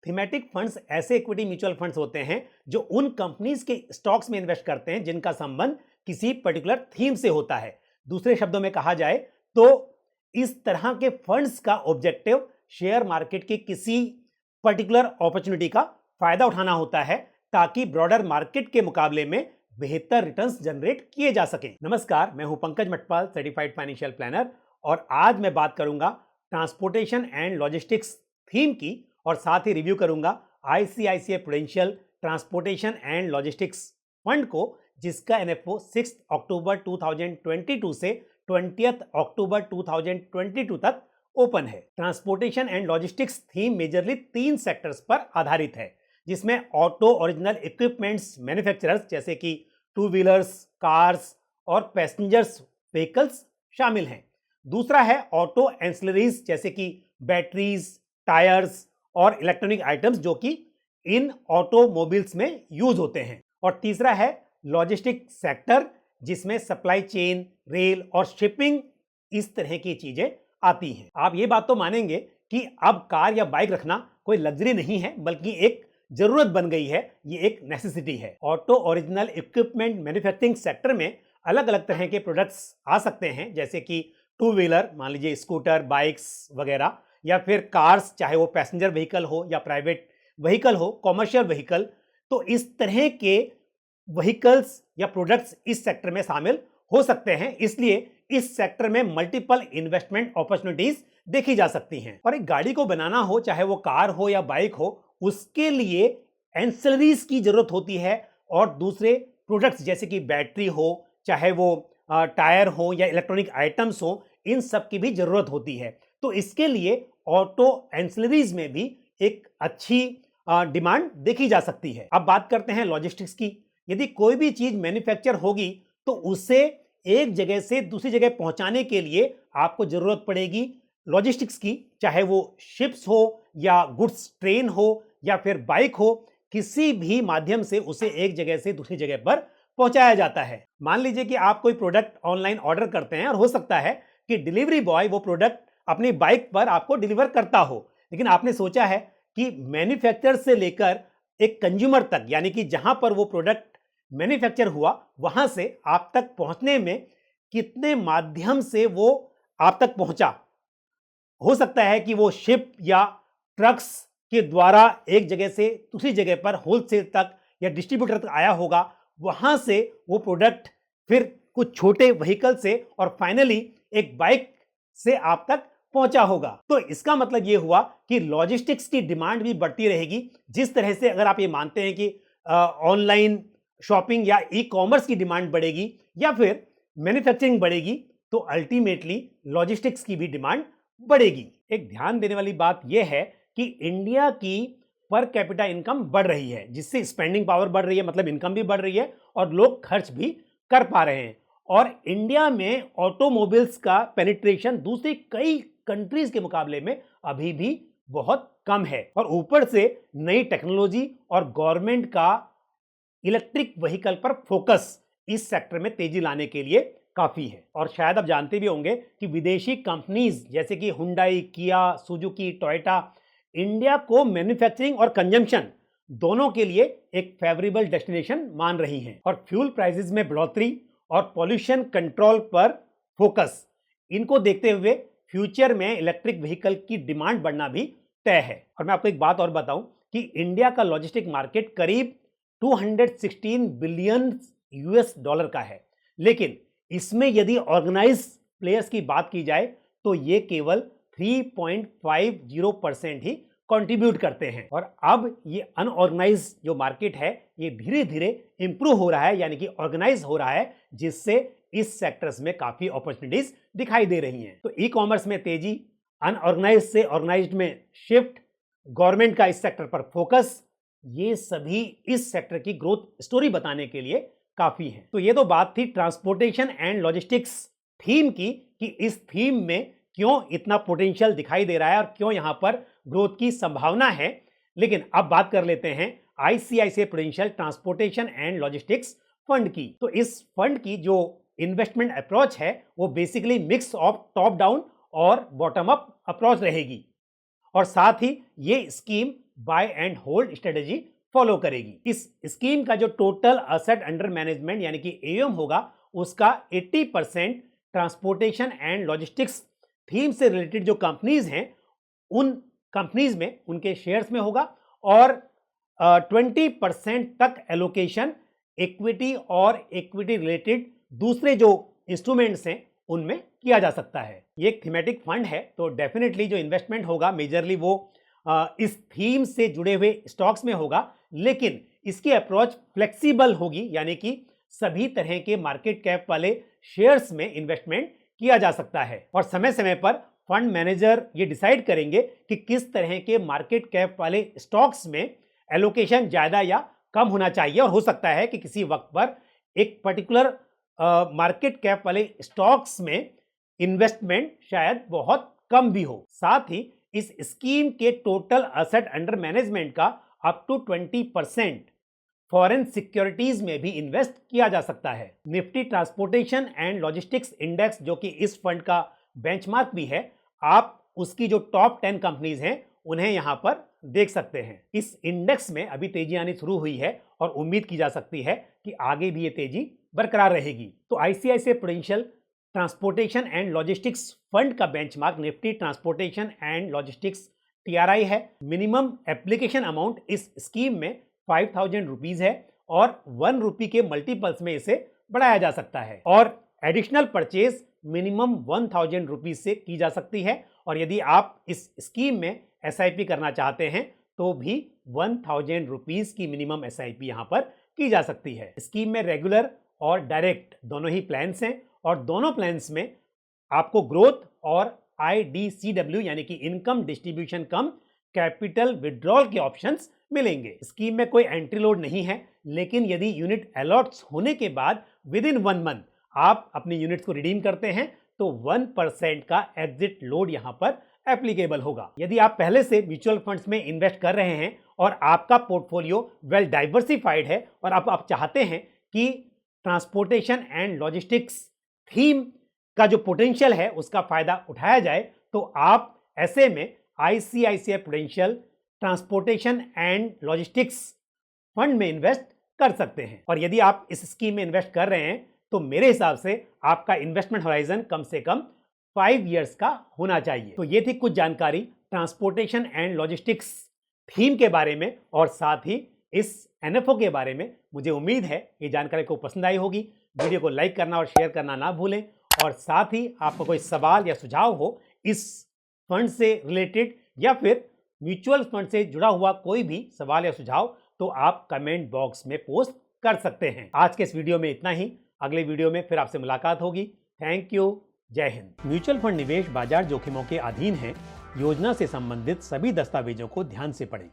Thematic funds ऐसे equity mutual funds होते हैं जो उन कंपनीज के स्टॉक्स में इन्वेस्ट करते हैं जिनका संबंध किसी पर्टिकुलर थीम से होता है। दूसरे शब्दों में कहा जाए तो इस तरह के फंड्स का ऑब्जेक्टिव शेयर मार्केट के किसी पर्टिकुलर अपॉर्चुनिटी का फायदा उठाना होता है ताकि ब्रॉडर मार्केट के मुकाबले में बेहतर रिटर्न्स जनरेट किए जा सकें। नमस्कार, मैं हूं Pankaj Matpal, certified financial planner, और आज मैं बात करूंगा ट्रांसपोर्टेशन एंड लॉजिस्टिक्स थीम की और साथ ही रिव्यू करूंगा ICICI Prudential transportation and logistics fund को, जिसका एनएफओ 6 अक्टूबर 2022 से 20 अक्टूबर 2022 तक ओपन है। Transportation and logistics theme majorly 3 sectors पर आधारित है, जिसमें ऑटो ओरिजिनल इक्विपमेंट्स मैन्युफैक्चरर्स जैसे कि टू व्हीलर्स, कार्स और पैसेंजर्स व्हीकल्स शामिल हैं। दूसरा है ऑटो एंसिलरीज जैसे कि बैटरीज, टायर्स और इलेक्ट्रॉनिक आइटम्स जो कि इन ऑटोमोबाइल्स में यूज होते हैं। और तीसरा है लॉजिस्टिक सेक्टर, जिसमें सप्लाई चेन, रेल और शिपिंग इस तरह की चीजें आती हैं। आप ये बात तो मानेंगे कि अब कार या बाइक रखना कोई लग्जरी नहीं है, बल्कि एक जरूरत बन गई है, ये एक नेसेसिटी है। Auto original equipment manufacturing sector में अलग अलग तरह के प्रोडक्ट्स आ सकते हैं, जैसे कि टू व्हीलर, मान लीजिए स्कूटर, बाइक्स वगैरह, या फिर कार्स, चाहे वो पैसेंजर व्हीकल हो या प्राइवेट व्हीकल हो, कॉमर्शियल व्हीकल। तो इस तरह के व्हीकल्स या प्रोडक्ट्स इस सेक्टर में शामिल हो सकते हैं, इसलिए इस सेक्टर में मल्टीपल इन्वेस्टमेंट अपॉर्चुनिटीज देखी जा सकती हैं। और एक गाड़ी को बनाना हो, चाहे वो कार हो या बाइक हो, उसके लिए एंसिलरीज की जरूरत होती है, और दूसरे प्रोडक्ट्स जैसे कि बैटरी हो, चाहे वो टायर हो या इलेक्ट्रॉनिक आइटम्स हो, इन सब की भी जरूरत होती है। तो इसके लिए ऑटो एंसिलरीज में भी एक अच्छी डिमांड देखी जा सकती है। अब बात करते हैं लॉजिस्टिक्स की। यदि कोई भी चीज मैन्युफैक्चर होगी तो उसे एक जगह से दूसरी जगह पहुंचाने के लिए आपको जरूरत पड़ेगी लॉजिस्टिक्स की, चाहे वो शिप्स हो या गुड्स ट्रेन हो या फिर बाइक हो, किसी भी माध्यम से उसे एक जगह से दूसरी जगह पर पहुंचाया जाता है। मान लीजिए कि आप कोई प्रोडक्ट ऑनलाइन ऑर्डर करते हैं और हो सकता है कि डिलीवरी बॉय वो प्रोडक्ट अपनी बाइक पर आपको डिलीवर करता हो, लेकिन आपने सोचा है कि मैन्युफैक्चरर से लेकर एक कंज्यूमर तक, यानी कि जहां पर वो प्रोडक्ट मैन्युफैक्चर हुआ वहां से आप तक पहुंचने में कितने माध्यम से वो आप तक पहुंचा। हो सकता है कि वो शिप या ट्रक्स के द्वारा एक जगह से दूसरी जगह पर होलसेल तक या डिस्ट्रीब्यूटर तक आया होगा, वहां से वो प्रोडक्ट फिर कुछ छोटे व्हीकल से और फाइनली एक बाइक से आप तक पहुंचा होगा। तो इसका मतलब ये हुआ कि लॉजिस्टिक्स की डिमांड भी बढ़ती रहेगी। जिस तरह से अगर आप ये मानते हैं कि ऑनलाइन शॉपिंग या ई कॉमर्स की डिमांड बढ़ेगी या फिर मैन्युफैक्चरिंग बढ़ेगी, तो अल्टीमेटली लॉजिस्टिक्स की भी डिमांड बढ़ेगी। एक ध्यान देने वाली बात यह है कि इंडिया की पर कैपिटा इनकम बढ़ रही है, जिससे स्पेंडिंग पावर बढ़ रही है, मतलब इनकम भी बढ़ रही है और लोग खर्च भी कर पा रहे हैं। और इंडिया में ऑटोमोबाइल्स का पेनिट्रेशन दूसरी कई कंट्रीज के मुकाबले में अभी भी बहुत कम है, और ऊपर से नई टेक्नोलॉजी और गवर्नमेंट का इलेक्ट्रिक व्हीकल पर फोकस इस सेक्टर में तेजी लाने के लिए काफी है। और शायद आप जानते भी होंगे कि विदेशी कंपनीज जैसे कि हुंडई, किया, सुजुकी, टोयोटा इंडिया को मैन्युफैक्चरिंग और कंजम्पशन दोनों के लिए एक फेवरेबल डेस्टिनेशन मान रही हैं। और फ्यूल प्राइसेस में बढ़ोतरी और पॉल्यूशन कंट्रोल पर फोकस, इनको देखते हुए फ्यूचर में इलेक्ट्रिक व्हीकल की डिमांड बढ़ना भी तय है। और मैं आपको एक बात और बताऊं कि इंडिया का लॉजिस्टिक मार्केट करीब 216 बिलियन यूएस डॉलर का है, लेकिन इसमें यदि ऑर्गेनाइज प्लेयर्स की बात की जाए तो ये केवल 3.50% ही कंट्रीब्यूट करते हैं। और अब ये अनऑर्गेनाइज जो मार्केट है ये धीरे धीरे इंप्रूव हो रहा है, यानी कि ऑर्गेनाइज हो रहा है, जिससे इस सेक्टर्स में काफी अपॉर्चुनिटीज दिखाई दे रही हैं। तो ई कॉमर्स में तेजी, अनऑर्गेनाइज से ऑर्गेनाइज्ड में शिफ्ट, गवर्नमेंट का इस सेक्टर पर फोकस, ये सभी इस सेक्टर की ग्रोथ स्टोरी बताने के लिए काफी है। तो ये तो बात थी ट्रांसपोर्टेशन एंड लॉजिस्टिक्स थीम की, कि इस थीम में क्यों इतना पोटेंशियल दिखाई दे रहा है और क्यों यहां पर ग्रोथ की संभावना है। लेकिन अब बात कर लेते हैं ICICI Prudential transportation and logistics fund की। तो इस फंड की जो इन्वेस्टमेंट अप्रोच है वो basically mix of top down और बॉटम अप अप्रोच रहेगी, और साथ ही ये scheme bye and hold strategy follow करेगी। इस स्कीम का जो टोटल असेट अंडर मैनेजमेंट यानी कि एयूएम होगा उसका 80% ट्रांसपोर्टेशन एंड लॉजिस्टिक्स थीम से रिलेटेड जो कंपनीज हैं उन कंपनीज में उनके शेयर्स में होगा और 20% तक एलोकेशन इक्विटी और इक्विटी रिलेटेड दूसरे जो इंस्ट्रूमेंट्स हैं उनमें किया जा सकता है। ये एक थीमेटिक फंड है तो डेफिनेटली जो इन्वेस्टमेंट होगा मेजरली वो इस थीम से जुड़े हुए स्टॉक्स में होगा, लेकिन इसकी अप्रोच फ्लेक्सिबल होगी यानी कि सभी तरह के मार्केट कैप वाले शेयर्स में इन्वेस्टमेंट किया जा सकता है और समय समय पर फंड मैनेजर ये डिसाइड करेंगे कि किस तरह के मार्केट कैप वाले स्टॉक्स में एलोकेशन ज्यादा या कम होना चाहिए और हो सकता है कि किसी वक्त पर एक पर्टिकुलर मार्केट कैप वाले स्टॉक्स में इन्वेस्टमेंट शायद बहुत कम भी हो। साथ ही इस स्कीम के टोटल असेट अंडर मैनेजमेंट का अप टू 20% फॉरेन सिक्योरिटीज में भी इन्वेस्ट किया जा सकता है। Nifty transportation and logistics index जो कि इस फंड का बेंचमार्क भी है, आप उसकी जो टॉप 10 कंपनीज हैं उन्हें यहां पर देख सकते हैं। इस इंडेक्स में अभी तेजी आनी शुरू हुई है और उम्मीद की जा सकती है कि आगे भी ये तेजी बरकरार रहेगी। तो ICICI Prudential transportation and logistics fund का benchmark Nifty transportation and logistics TRI है। मिनिमम एप्लीकेशन अमाउंट इस स्कीम में 5000 रुपीज है और 1 रुपी के मल्टीपल्स में इसे बढ़ाया जा सकता है और एडिशनल परचेज मिनिमम 1000 रुपीज से की जा सकती है और यदि आप इस स्कीम में एसआईपी करना चाहते हैं तो भी 1000 रुपीज की मिनिमम एसआईपी यहां पर की जा सकती है। स्कीम में रेगुलर और डायरेक्ट दोनों ही प्लान्स हैं और दोनों प्लान्स में आपको ग्रोथ और आईडीसीडब्ल्यू यानी कि इनकम डिस्ट्रीब्यूशन कम कैपिटल विड्रॉल के ऑप्शंस मिलेंगे। स्कीम में कोई एंट्री लोड नहीं है, लेकिन यदि यूनिट अलॉट्स होने के बाद विद इन 1 मंथ आप अपनी यूनिट्स को रिडीम करते हैं तो 1% का एग्जिट लोड यहां पर एप्लीकेबल होगा। यदि आप पहले से म्यूचुअल फंड्स में इन्वेस्ट कर रहे हैं और आपका पोर्टफोलियो वेल डाइवर्सिफाइड है और अब आप चाहते हैं कि ट्रांसपोर्टेशन एंड लॉजिस्टिक्स थीम का जो पोटेंशियल है उसका फायदा उठाया जाए तो आप ऐसे में ICICI Prudential transportation and logistics fund में इन्वेस्ट कर सकते हैं। और यदि आप इस स्कीम में इन्वेस्ट कर रहे हैं तो मेरे हिसाब से आपका इन्वेस्टमेंट होराइजन कम से कम 5 इयर्स का होना चाहिए। तो ये थी कुछ जानकारी ट्रांसपोर्टेशन एंड लॉजिस्टिक्स थीम के बारे में और साथ ही इस एनएफओ के बारे में। मुझे उम्मीद है ये जानकारी को पसंद आई होगी। वीडियो को लाइक करना और शेयर करना ना भूलें और साथ ही आपको कोई सवाल या सुझाव हो इस फंड से रिलेटेड या फिर म्यूचुअल फंड से जुड़ा हुआ कोई भी सवाल या सुझाव तो आप कमेंट बॉक्स में पोस्ट कर सकते हैं। आज के इस वीडियो में इतना ही। अगले वीडियो में फिर आपसे मुलाकात होगी। Thank you. जय हिंद। म्यूचुअल फंड निवेश बाजार जोखिमों के अधीन है। योजना से संबंधित सभी दस्तावेजों को ध्यान से पढ़ें।